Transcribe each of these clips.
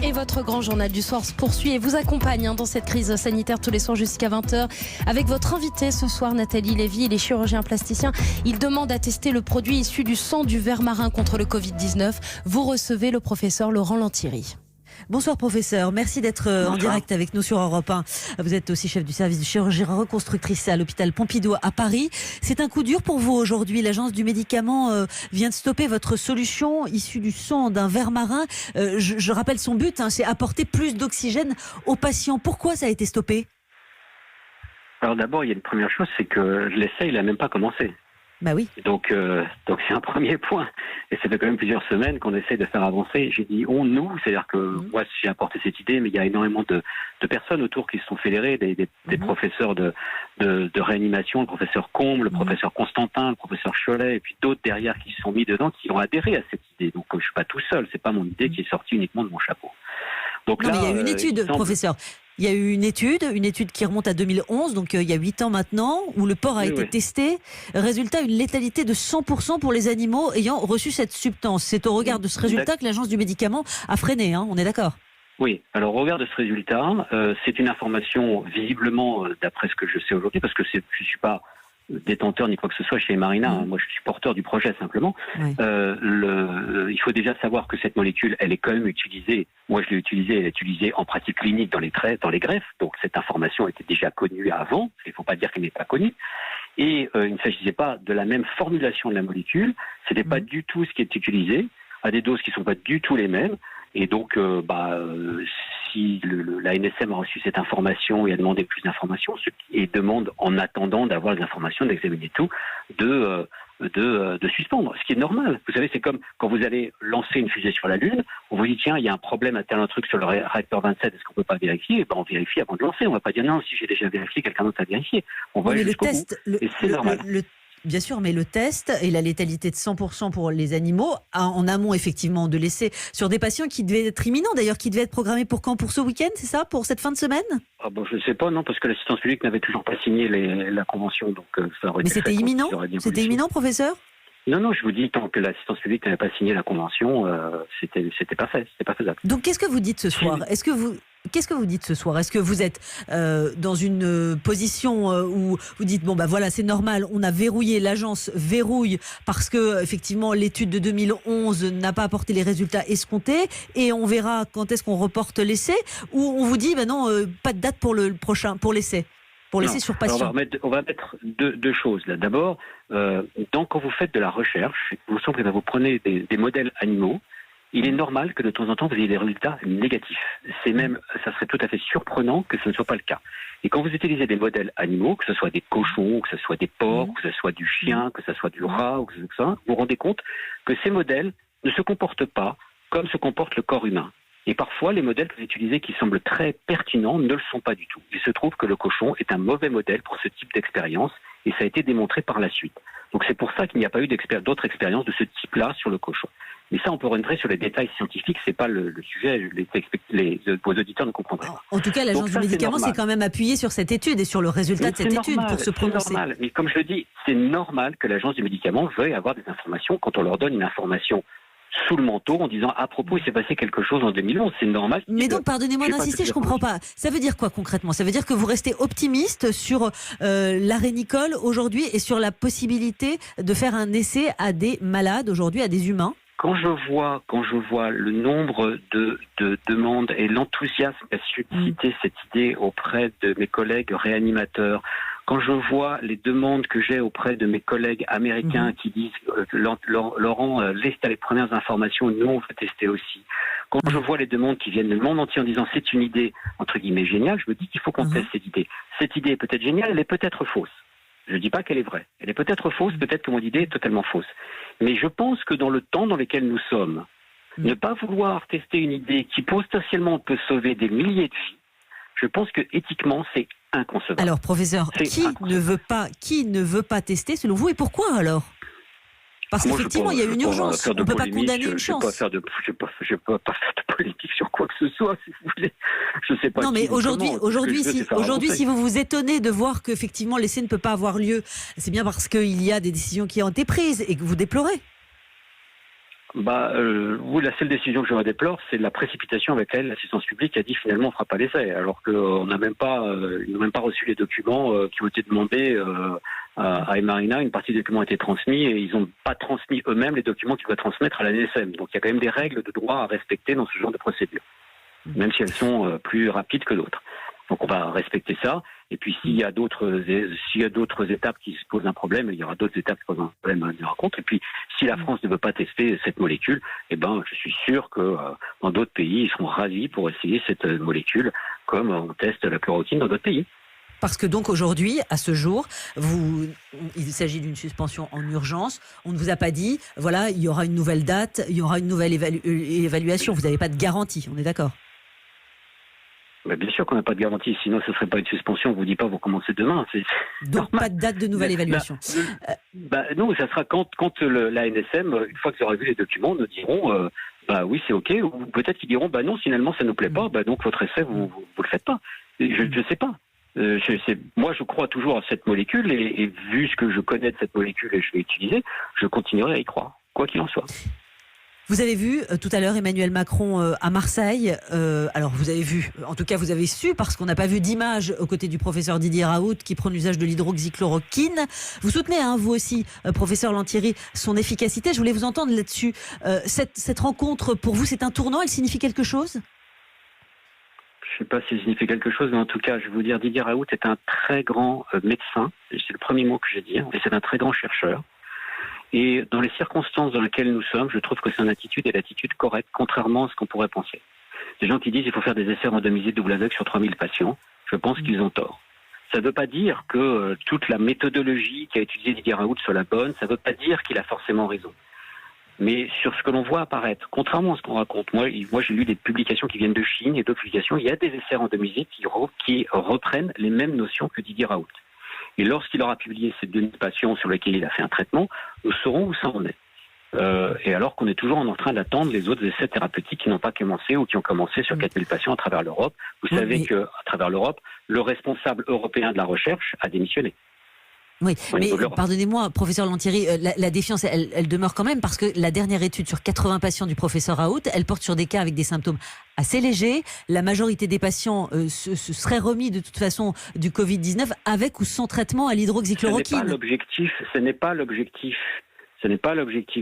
Et votre grand journal du soir se poursuit et vous accompagne dans cette crise sanitaire tous les soirs jusqu'à 20h avec votre invité ce soir, Nathalie Lévy. Il est chirurgien plasticien. Il demande à tester le produit issu du sang du ver marin contre le Covid-19. Vous recevez le professeur Laurent Lantieri. Bonsoir professeur, merci d'être en direct avec nous sur Europe 1. Vous êtes aussi chef du service de chirurgie reconstructrice à l'hôpital Pompidou à Paris. C'est un coup dur pour vous aujourd'hui. L'agence du médicament vient de stopper votre solution issue du sang d'un ver marin. Je rappelle son but, c'est apporter plus d'oxygène aux patients. Pourquoi ça a été stoppé ? Alors d'abord, il y a une première chose, c'est que l'essai, il n'a même pas commencé. Bah oui. Donc c'est un premier point. Et ça fait quand même plusieurs semaines qu'on essaie de faire avancer. J'ai dit nous, c'est-à-dire que moi j'ai apporté cette idée, mais il y a énormément de personnes autour qui se sont fédérées, des professeurs de réanimation, le professeur Combe, le professeur Constantin, le professeur Cholet, et puis d'autres derrière qui se sont mis dedans, qui ont adhéré à cette idée. Donc je suis pas tout seul, c'est pas mon idée qui est sortie uniquement de mon chapeau. Donc non, là, mais il y a une étude, professeur. Il y a eu une étude qui remonte à 2011, donc il y a 8 ans maintenant, où le porc a été testé. Résultat, une létalité de 100% pour les animaux ayant reçu cette substance. C'est au regard de ce résultat que l'agence du médicament a freiné, on est d'accord ? Oui, alors au regard de ce résultat, c'est une information visiblement, d'après ce que je sais aujourd'hui, parce que je ne suis pas détenteur ni quoi que ce soit chez Marina, moi je suis porteur du projet simplement. Oui. Il faut déjà savoir que cette molécule, elle est quand même utilisée, moi je l'ai utilisée, elle est utilisée en pratique clinique dans les greffes, donc cette information était déjà connue avant, il ne faut pas dire qu'elle n'est pas connue, et il ne s'agissait pas de la même formulation de la molécule, ce n'était pas du tout ce qui est utilisé, à des doses qui ne sont pas du tout les mêmes, et donc si la NSM a reçu cette information et a demandé plus d'informations, et demande en attendant d'avoir les informations, d'examiner tout, de suspendre, ce qui est normal. Vous savez, c'est comme quand vous allez lancer une fusée sur la Lune, on vous dit tiens, il y a un problème à tel un truc sur le réacteur 27, est-ce qu'on peut pas vérifier ? On vérifie avant de lancer, on va pas dire non, si j'ai déjà vérifié, quelqu'un d'autre a vérifié. On va aller jusqu'au bout. Et c'est normal. Bien sûr, mais le test et la létalité de 100% pour les animaux, en amont effectivement de l'essai sur des patients qui devaient être imminents d'ailleurs, qui devaient être programmés pour quand ? Pour ce week-end, c'est ça ? Pour cette fin de semaine ? Je ne sais pas, non, parce que l'assistance publique n'avait toujours pas signé la convention, donc ça aurait été. Mais c'était imminent ? C'était imminent, professeur ? Non, je vous dis, tant que l'assistance publique n'avait pas signé la convention, c'était pas fait, c'était pas faisable. Donc qu'est-ce que vous dites ce soir ? Qu'est-ce que vous dites ce soir ? Est-ce que vous êtes dans une position où vous dites voilà, c'est normal, on a verrouillé, l'agence verrouille parce que effectivement l'étude de 2011 n'a pas apporté les résultats escomptés et on verra quand est-ce qu'on reporte l'essai, ou on vous dit non, pas de date pour le prochain, pour l'essai sur patient. On va mettre deux choses là. D'abord, quand vous faites de la recherche, vous prenez des modèles animaux. Il est normal que de temps en temps vous ayez des résultats négatifs. Ça serait tout à fait surprenant que ce ne soit pas le cas. Et quand vous utilisez des modèles animaux, que ce soit des cochons, que ce soit des porcs, que ce soit du chien, que ce soit du rat, ou que ce soit ça, vous vous rendez compte que ces modèles ne se comportent pas comme se comporte le corps humain. Et parfois, les modèles que vous utilisez qui semblent très pertinents ne le sont pas du tout. Il se trouve que le cochon est un mauvais modèle pour ce type d'expérience, et ça a été démontré par la suite. Donc c'est pour ça qu'il n'y a pas eu d'autres expériences de ce type-là sur le cochon. Mais ça, on peut rentrer sur les détails scientifiques, c'est pas le sujet, vos auditeurs ne comprendraient pas. En tout cas, l'agence du médicament s'est quand même appuyée sur cette étude et sur le résultat de cette étude pour se prononcer. C'est normal, mais comme je le dis, c'est normal que l'agence du médicament veuille avoir des informations quand on leur donne une information sous le manteau en disant à propos il s'est passé quelque chose en 2011, c'est normal. Mais donc pardonnez-moi d'insister, je comprends pas. Ça veut dire quoi concrètement ? Ça veut dire que vous restez optimiste sur l'arrêt Nicole aujourd'hui et sur la possibilité de faire un essai à des malades aujourd'hui, à des humains ? Quand je vois le nombre de demandes et l'enthousiasme qu'a suscité cette idée auprès de mes collègues réanimateurs, quand je vois les demandes que j'ai auprès de mes collègues américains qui disent Laurent, laisse les premières informations, nous on va tester aussi. Quand je vois les demandes qui viennent du monde entier en disant c'est une idée entre guillemets géniale, je me dis qu'il faut qu'on teste cette idée. Cette idée est peut-être géniale, elle est peut-être fausse. Je ne dis pas qu'elle est vraie. Elle est peut-être fausse, peut-être que mon idée est totalement fausse. Mais je pense que dans le temps dans lequel nous sommes, ne pas vouloir tester une idée qui potentiellement peut sauver des milliers de vies, je pense que éthiquement c'est inconcevable. Alors professeur, qui ne veut pas tester selon vous et pourquoi alors ? Parce qu'effectivement, il y a une urgence. On ne peut pas condamner une chance. Je ne vais pas faire de politique sur quoi que ce soit, si vous voulez. Je ne sais pas. Non, mais aujourd'hui, si vous vous étonnez de voir qu'effectivement l'essai ne peut pas avoir lieu, c'est bien parce qu'il y a des décisions qui ont été prises et que vous déplorez. Oui, la seule décision que je déplore, c'est la précipitation avec laquelle l'assistance publique a dit finalement on ne fera pas l'essai, alors qu'on n'a même pas, ils n'ont même pas reçu les documents qui ont été demandés à Emarina. Une partie des documents ont été transmis et ils n'ont pas transmis eux-mêmes les documents qu'ils doivent transmettre à la NSM. Donc il y a quand même des règles de droit à respecter dans ce genre de procédure, même si elles sont plus rapides que d'autres. Donc on va respecter ça. Et puis s'il y a d'autres étapes qui se posent un problème, il y aura d'autres étapes qui posent un problème à tenir en compte. Et puis si la France ne veut pas tester cette molécule, je suis sûr que dans d'autres pays, ils seront ravis pour essayer cette molécule, comme on teste la chloroquine dans d'autres pays. Parce que donc aujourd'hui, à ce jour, il s'agit d'une suspension en urgence. On ne vous a pas dit, voilà, il y aura une nouvelle date, il y aura une nouvelle évaluation. Vous n'avez pas de garantie, on est d'accord ? Bien sûr qu'on n'a pas de garantie, sinon ce ne serait pas une suspension. On ne vous dit pas vous commencez demain. Donc normal. Pas de date de nouvelle évaluation. Non, ça sera quand la NSM, une fois qu'ils auront vu les documents, nous diront oui c'est ok, ou peut-être qu'ils diront non, finalement ça ne nous plaît pas, donc votre essai vous le faites pas. Je ne sais pas. Moi je crois toujours à cette molécule et vu ce que je connais de cette molécule et je vais utiliser, je continuerai à y croire, quoi qu'il en soit. Vous avez vu tout à l'heure Emmanuel Macron à Marseille. Alors vous avez vu, en tout cas vous avez su, parce qu'on n'a pas vu d'image aux côtés du professeur Didier Raoult qui prône l'usage de l'hydroxychloroquine. Vous soutenez, vous aussi, professeur Lantieri, son efficacité. Je voulais vous entendre là-dessus. Cette rencontre, pour vous, c'est un tournant. Elle signifie quelque chose ? Je ne sais pas si ça signifie quelque chose, mais en tout cas, je vais vous dire, Didier Raoult est un très grand médecin. C'est le premier mot que j'ai dit. Et c'est un très grand chercheur. Et dans les circonstances dans lesquelles nous sommes, je trouve que son attitude est l'attitude correcte, contrairement à ce qu'on pourrait penser. Des gens qui disent qu'il faut faire des essais randomisés double aveugle sur 3000 patients, je pense qu'ils ont tort. Ça ne veut pas dire que toute la méthodologie qu'a utilisée Didier Raoult soit la bonne, ça ne veut pas dire qu'il a forcément raison. Mais sur ce que l'on voit apparaître, contrairement à ce qu'on raconte, moi j'ai lu des publications qui viennent de Chine et d'autres publications, il y a des essais randomisés qui reprennent les mêmes notions que Didier Raoult. Et lorsqu'il aura publié ces 2 patients sur lesquels il a fait un traitement, nous saurons où ça en est. Et alors qu'on est toujours en train d'attendre les autres essais thérapeutiques qui n'ont pas commencé ou qui ont commencé sur 4000 patients à travers l'Europe. Vous savez qu'à travers l'Europe, le responsable européen de la recherche a démissionné. Oui, mais pardonnez-moi, professeur Lantieri, la défiance, elle demeure quand même, parce que la dernière étude sur 80 patients du professeur Raoult, elle porte sur des cas avec des symptômes assez légers. La majorité des patients se seraient remis de toute façon du Covid-19 avec ou sans traitement à l'hydroxychloroquine. Ce n'est pas l'objectif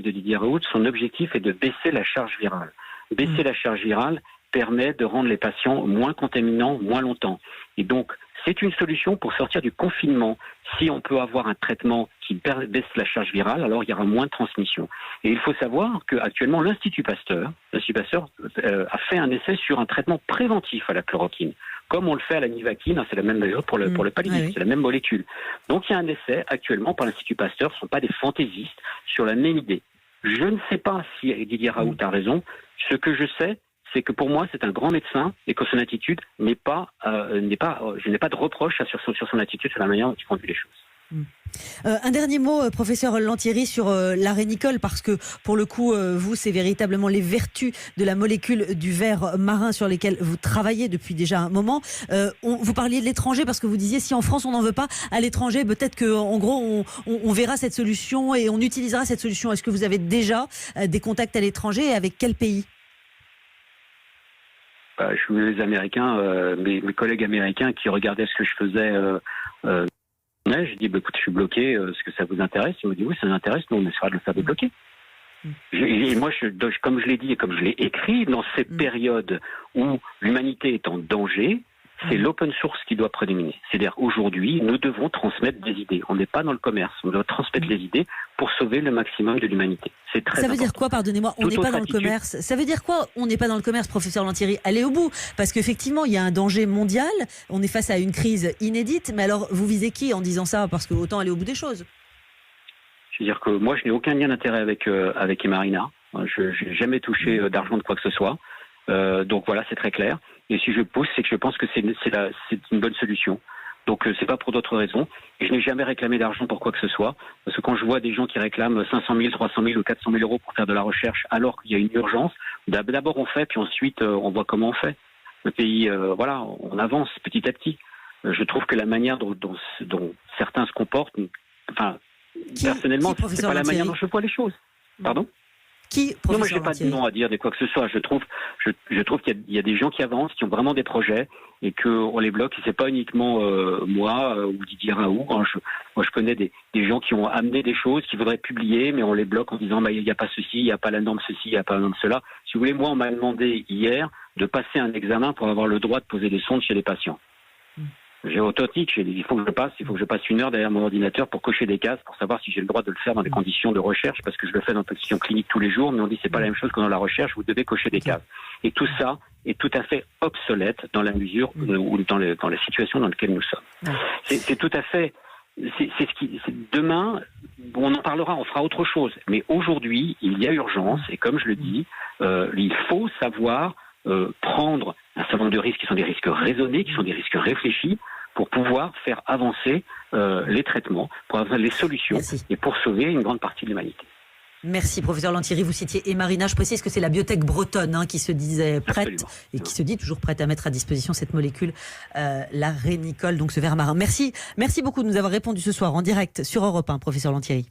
de Didier Raoult. Son objectif est de baisser la charge virale. Baisser la charge virale permet de rendre les patients moins contaminants moins longtemps. Et donc, c'est une solution pour sortir du confinement. Si on peut avoir un traitement qui baisse la charge virale, alors il y aura moins de transmission. Et il faut savoir qu'actuellement, l'Institut Pasteur a fait un essai sur un traitement préventif à la chloroquine, comme on le fait à la nivaquine, c'est la même mesure pour le paludisme, c'est la même molécule. Donc il y a un essai actuellement par l'Institut Pasteur, ce ne sont pas des fantaisistes, sur la même idée. Je ne sais pas si Didier Raoult a raison. Ce que je sais, c'est que pour moi, c'est un grand médecin et que son attitude je n'ai pas de reproche sur son attitude, sur la manière dont il conduit les choses. Un dernier mot, professeur Lantieri, sur l'arénicole, parce que pour le coup, vous, c'est véritablement les vertus de la molécule du ver marin sur lesquelles vous travaillez depuis déjà un moment. Vous parliez de l'étranger, parce que vous disiez, si en France on n'en veut pas, à l'étranger, peut-être qu'en gros, on verra cette solution et on utilisera cette solution. Est-ce que vous avez déjà des contacts à l'étranger, et avec quel pays ? Je suis les Américains, mes collègues américains qui regardaient ce que je faisais. J'ai dit, écoute, je suis bloqué, est-ce que ça vous intéresse ? Ils m'ont dit, oui, ça nous intéresse, nous on essaiera de le faire débloquer. Et moi, comme je l'ai dit et comme je l'ai écrit, dans ces périodes où l'humanité est en danger, c'est l'open source qui doit prédominer. C'est-à-dire, aujourd'hui, nous devons transmettre des idées. On n'est pas dans le commerce, on doit transmettre les idées pour sauver le maximum de l'humanité. C'est très important. Ça veut dire quoi, pardonnez-moi, on n'est pas dans le commerce ? Ça veut dire quoi, on n'est pas dans le commerce, professeur Lantieri ? Allez au bout, parce qu'effectivement, il y a un danger mondial, on est face à une crise inédite, mais alors, vous visez qui en disant ça ? Parce que autant aller au bout des choses. Je veux dire que moi, je n'ai aucun lien d'intérêt avec Emarina. Je n'ai jamais touché d'argent de quoi que ce soit. Donc voilà, c'est très clair. Et si je pousse, c'est que je pense que c'est une bonne solution. Donc c'est pas pour d'autres raisons. Et je n'ai jamais réclamé d'argent pour quoi que ce soit. Parce que quand je vois des gens qui réclament 500 000, 300 000 ou 400 000 euros pour faire de la recherche alors qu'il y a une urgence, d'abord on fait, puis ensuite on voit comment on fait. Le pays, on avance petit à petit. Je trouve que la manière dont certains se comportent, personnellement, c'est pas la manière dont je vois les choses. Pardon ? Qui, non, moi, j'ai professeur pas de Lantieri? nom à dire de quoi que ce soit. Je trouve qu'il y a des gens qui avancent, qui ont vraiment des projets, et qu'on les bloque. Et c'est pas uniquement moi ou Didier Raoult. Moi, je connais des gens qui ont amené des choses, qui voudraient publier, mais on les bloque en disant il n'y a pas ceci, il n'y a pas la norme ceci, il n'y a pas la norme cela. Si vous voulez, moi, on m'a demandé hier de passer un examen pour avoir le droit de poser des sondes chez les patients. J'ai authentique, il faut que je passe 1 heure derrière mon ordinateur pour cocher des cases, pour savoir si j'ai le droit de le faire dans des conditions de recherche, parce que je le fais dans des conditions cliniques tous les jours, mais on dit c'est pas la même chose que dans la recherche, vous devez cocher des cases. Et tout ça est tout à fait obsolète dans la mesure ou dans la situation dans laquelle nous sommes. C'est tout à fait, demain, on en parlera, on fera autre chose. Mais aujourd'hui, il y a urgence, et comme je le dis, il faut savoir prendre un certain nombre de risques qui sont des risques raisonnés, qui sont des risques réfléchis, pour pouvoir faire avancer les traitements, pour avoir les solutions. Merci. Et pour sauver une grande partie de l'humanité. Merci, professeur Lantieri. Vous citiez Emarina. Je précise que c'est la biotech bretonne qui se disait prête et qui se dit toujours prête à mettre à disposition cette molécule, la rénicole, donc ce ver marin. Merci beaucoup de nous avoir répondu ce soir en direct sur Europe 1, professeur Lantieri.